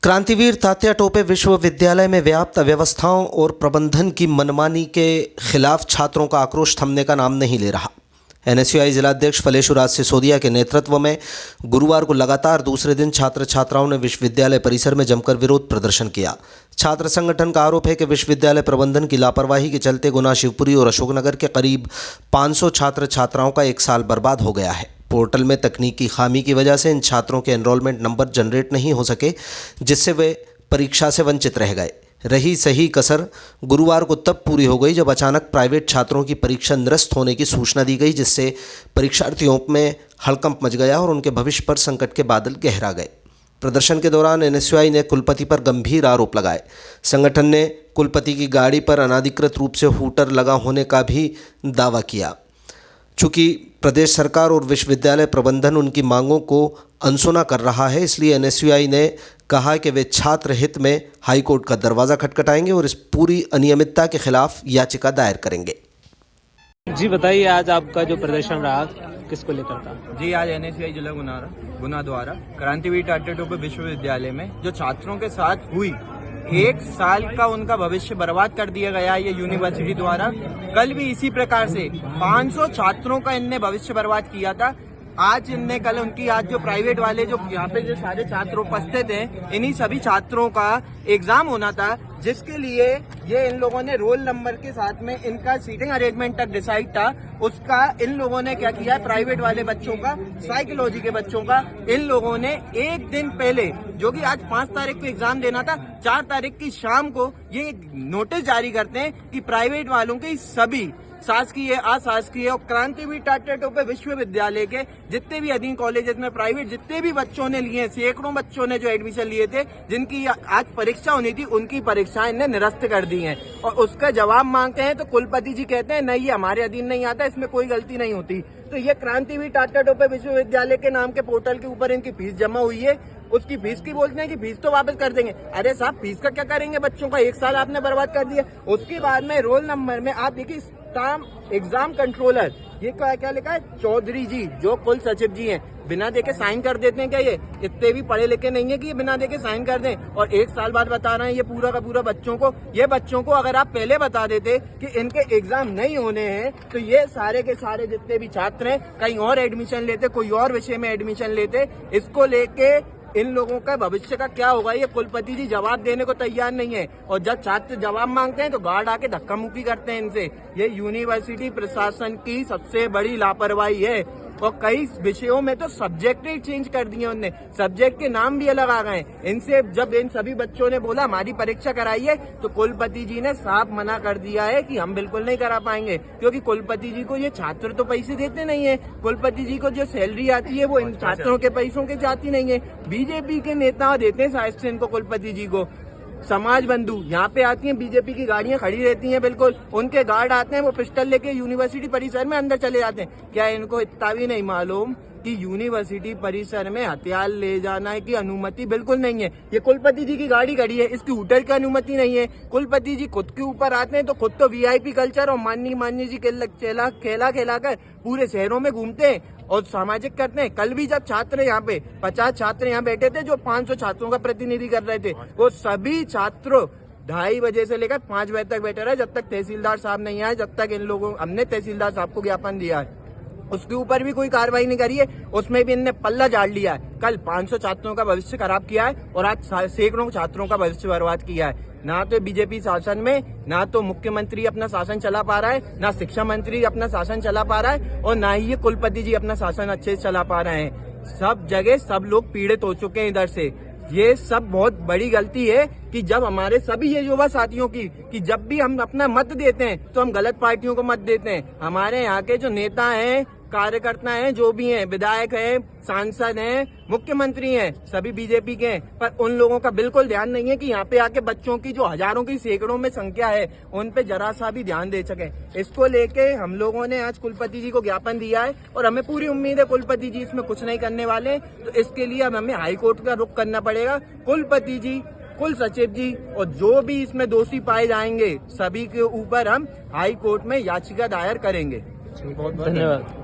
क्रांतिवीर तात्या टोपे विश्वविद्यालय में व्याप्त अव्यवस्थाओं और प्रबंधन की मनमानी के खिलाफ छात्रों का आक्रोश थमने का नाम नहीं ले रहा। एनएसयूआई जिलाध्यक्ष फलेशुराज सिसोदिया के नेतृत्व में गुरुवार को लगातार दूसरे दिन छात्र छात्राओं ने विश्वविद्यालय परिसर में जमकर विरोध प्रदर्शन किया। छात्र संगठन का आरोप है कि विश्वविद्यालय प्रबंधन की लापरवाही के चलते गुना, शिवपुरी और अशोकनगर के करीब 500 छात्र छात्राओं का एक साल बर्बाद हो गया है। पोर्टल में तकनीकी खामी की वजह से इन छात्रों के एनरोलमेंट नंबर जनरेट नहीं हो सके, जिससे वे परीक्षा से वंचित रह गए। रही सही कसर गुरुवार को तब पूरी हो गई जब अचानक प्राइवेट छात्रों की परीक्षा निरस्त होने की सूचना दी गई, जिससे परीक्षार्थियों में हड़कंप मच गया और उनके भविष्य पर संकट के बादल गहरा गए। प्रदर्शन के दौरान एनएसयूआई ने कुलपति पर गंभीर आरोप लगाए। संगठन ने कुलपति की गाड़ी पर अनाधिकृत रूप से हूटर लगा होने का भी दावा किया। चूँकि प्रदेश सरकार और विश्वविद्यालय प्रबंधन उनकी मांगों को अनसुना कर रहा है, इसलिए एनएसयूआई ने कहा कि वे छात्र हित में हाईकोर्ट का दरवाज़ा खटखटाएंगे और इस पूरी अनियमितता के खिलाफ याचिका दायर करेंगे। जी बताइए, आज आपका जो प्रदर्शन रहा किसको लेकर था? जी, आज एनएसयूआई जिला गुना द्वारा क्रांतिवीर तात्या टोपे विश्वविद्यालय में जो छात्रों के साथ हुई, एक साल का उनका भविष्य बर्बाद कर दिया गया ये यूनिवर्सिटी द्वारा। कल भी इसी प्रकार से 500 छात्रों का इनने भविष्य बर्बाद किया था। आज इनने कल उनकी आज जो प्राइवेट वाले जो यहाँ पे जो सारे छात्र उपस्थित हैं, इन्हीं सभी छात्रों का एग्जाम होना था, जिसके लिए ये इन लोगों ने रोल नंबर के साथ में इनका सीटिंग अरेंजमेंट तक डिसाइड था। उसका इन लोगों ने क्या किया है, प्राइवेट वाले बच्चों का, साइकोलॉजी के बच्चों का इन लोगों ने एक दिन पहले, जो कि आज 5 तारीख को एग्जाम देना था, 4 तारीख की शाम को ये नोटिस जारी करते हैं कि प्राइवेट वालों के सभी शासकीय, अशासकीय और क्रांतिवीर तात्या टोपे विश्वविद्यालय के जितने भी अधीन कॉलेजेस में प्राइवेट जितने भी बच्चों ने लिए, सैकड़ों बच्चों ने जो एडमिशन लिए थे, जिनकी आज परीक्षा होनी थी, उनकी परीक्षाएं इन्हें निरस्त कर दी हैं। और उसका जवाब मांगते हैं तो कुलपति जी कहते हैं नहीं, ये हमारे अधीन नहीं आता, इसमें कोई गलती नहीं होती। तो ये क्रांतिवीर तात्या टोपे विश्वविद्यालय के नाम के पोर्टल के ऊपर इनकी फीस जमा हुई है, उसकी फीस की बोलते हैं कि फीस तो वापस कर देंगे। अरे साहब, फीस का क्या करेंगे? बच्चों का एक साल आपने बर्बाद कर दिया। उसके बाद में रोल नंबर में आप देखिए, स्टाफ एग्जाम कंट्रोलर, ये क्या लिखा है, चौधरी जी, जो कुल सचिव जी हैं, बिना देके साइन कर देते हैं क्या? ये इतने भी पढ़े लिखे नहीं है कि ये बिना देके साइन कर दें। और एक साल बाद बता रहे हैं ये पूरा का पूरा बच्चों को। ये बच्चों को अगर आप पहले बता देते कि इनके एग्जाम नहीं होने हैं, तो ये सारे के सारे जितने भी छात्र हैं कहीं और एडमिशन लेते, कोई और विषय में एडमिशन लेते। इसको लेके इन लोगों का भविष्य का क्या होगा, ये कुलपति जी जवाब देने को तैयार नहीं है। और जब छात्र जवाब मांगते हैं तो गार्ड आके धक्का मुक्की करते हैं इनसे। ये यूनिवर्सिटी प्रशासन की सबसे बड़ी लापरवाही है। और कई विषयों में तो सब्जेक्ट ही चेंज कर दिए उनने, सब्जेक्ट के नाम भी अलग आ गए। इनसे जब इन सभी बच्चों ने बोला हमारी परीक्षा कराइए, तो कुलपति जी ने साफ मना कर दिया है कि हम बिल्कुल नहीं करा पाएंगे, क्योंकि कुलपति जी को ये छात्र तो पैसे देते नहीं है। कुलपति जी को जो सैलरी आती है वो इन छात्रों के पैसों के जाती नहीं है। बीजेपी के नेता देते हैं शायद से इनको, कुलपति जी को। समाज बंधु यहाँ पे आती हैं, बीजेपी की गाड़ियां खड़ी रहती हैं, बिल्कुल उनके गार्ड आते हैं, वो पिस्टल लेके यूनिवर्सिटी परिसर में अंदर चले जाते हैं। क्या इनको इतना भी नहीं मालूम कि यूनिवर्सिटी परिसर में हथियार ले जाना की अनुमति बिल्कुल नहीं है? ये कुलपति जी की गाड़ी खड़ी है, इसकी हूटर की अनुमति नहीं है। कुलपति जी खुद के ऊपर आते हैं तो खुद तो वीआईपी कल्चर और माननीय जी खेला कर पूरे शहरों में घूमते हैं और सामाजिक करते हैं। कल भी जब छात्र यहाँ पे 50 छात्र यहाँ बैठे थे, जो 500 छात्रों का प्रतिनिधि कर रहे थे, वो सभी छात्रों 2:30 बजे से लेकर 5 बजे तक बैठे रहे, जब तक तहसीलदार साहब नहीं आए, जब तक इन लोगों, हमने तहसीलदार साहब को ज्ञापन दिया है, उसके ऊपर भी कोई कार्रवाई नहीं करी है। उसमें भी इनने पल्ला झाड़ लिया है। कल 500 छात्रों का भविष्य खराब किया है और आज सैकड़ों छात्रों का भविष्य बर्बाद किया है। ना तो बीजेपी शासन में, ना तो मुख्यमंत्री अपना शासन चला पा रहा है, ना शिक्षा मंत्री अपना शासन चला पा रहा है, और ना ही ये कुलपति जी अपना शासन अच्छे से चला पा रहे हैं। सब जगह सब लोग पीड़ित हो चुके हैं इधर से। ये सब बहुत बड़ी गलती है कि जब हमारे सभी ये युवा साथियों की, कि जब भी हम अपना मत देते हैं तो हम गलत पार्टियों को मत देते हैं। हमारे यहाँ के जो नेता हैं, कार्यकर्ता हैं, जो भी हैं, विधायक हैं, सांसद हैं, मुख्यमंत्री हैं, सभी बीजेपी के हैं, पर उन लोगों का बिल्कुल ध्यान नहीं है कि यहाँ पे आके बच्चों की जो हजारों की सैकड़ों में संख्या है, उन पे जरा सा भी ध्यान दे सके। इसको लेके हम लोगों ने आज कुलपति जी को ज्ञापन दिया है और हमें पूरी उम्मीद है कुलपति जी इसमें कुछ नहीं करने वाले। तो इसके लिए अब हमें हाईकोर्ट का रुख करना पड़ेगा। कुलपति जी, कुल सचिव जी और जो भी इसमें दोषी पाए जाएंगे, सभी के ऊपर हम हाईकोर्ट में याचिका दायर करेंगे। बहुत धन्यवाद।